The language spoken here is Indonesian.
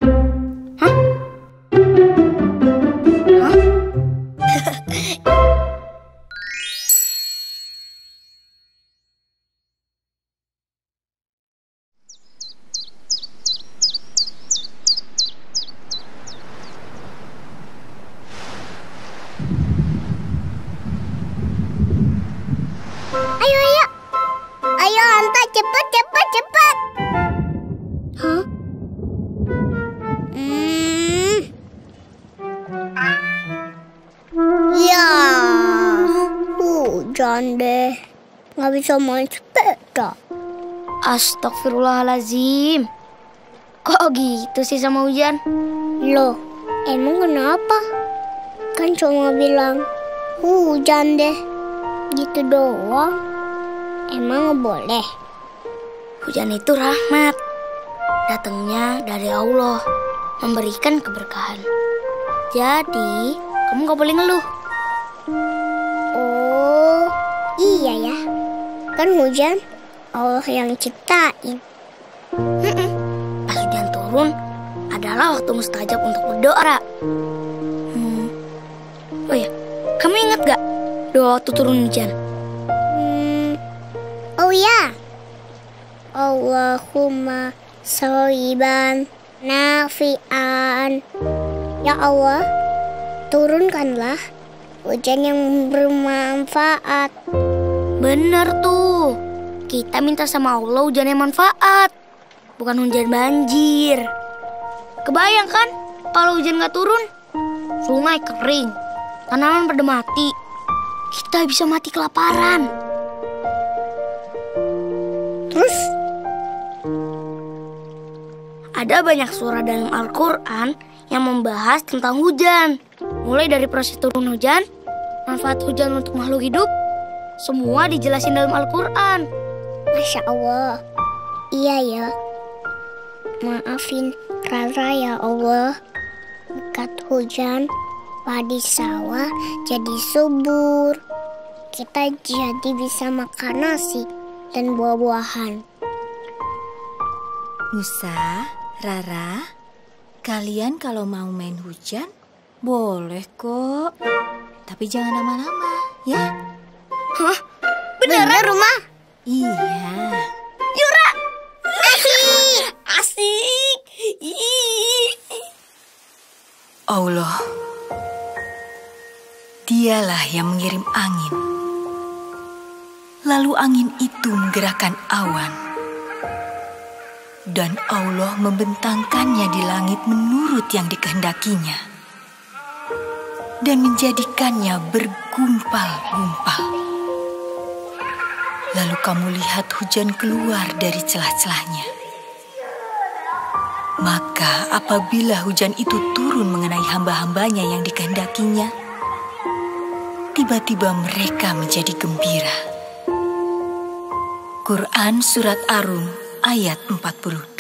Hah? Ayo, ayo. Ayo, Anta, cepat, cepat, cepat. Hah? Ya, hujan deh. Nggak bisa main sepeda. Astagfirullahalazim. Kok gitu sih sama hujan? Loh, emang kenapa? Kan cuma bilang hujan deh. Gitu doang. Emang nggak boleh? Hujan itu rahmat. Datangnya dari Allah, memberikan keberkahan. Jadi, kamu nggak boleh ngeluh. Oh, iya ya. Kan hujan Allah yang ciptain. Pas hujan turun, adalah waktu mustajab untuk berdoa. Oh ya, kamu ingat gak doa waktu turun hujan? Oh ya. Allahumma sholiban nafi'an. Ya Allah, turunkanlah hujan yang bermanfaat. Bener tuh. Kita minta sama Allah hujan yang manfaat, bukan hujan banjir. Kebayang kan kalau hujan gak turun? Sungai kering, tanaman pada mati. Kita bisa mati kelaparan. Terus? Ada banyak surah dalam Al-Quran yang membahas tentang hujan. Mulai dari proses turun hujan, manfaat hujan untuk makhluk hidup, semua dijelasin dalam Al-Quran. Masya Allah. Iya ya. Maafin Rara ya Allah. Berkat hujan, padi sawah jadi subur. Kita jadi bisa makan nasi dan buah-buahan. Nusa, Rara, kalian kalau mau main hujan, boleh kok. Tapi jangan lama-lama, ya? Hah? Beneran rumah? Iya. Yura! Asik! Allah, Dialah yang mengirim angin. Lalu angin itu menggerakkan awan. Dan Allah membentangkannya di langit menurut yang dikehendakinya. Dan menjadikannya bergumpal-gumpal. Lalu kamu lihat hujan keluar dari celah-celahnya. Maka apabila hujan itu turun mengenai hamba-hambanya yang dikehendakinya, tiba-tiba mereka menjadi gembira. Quran Surat Ar-Rum ayat 48.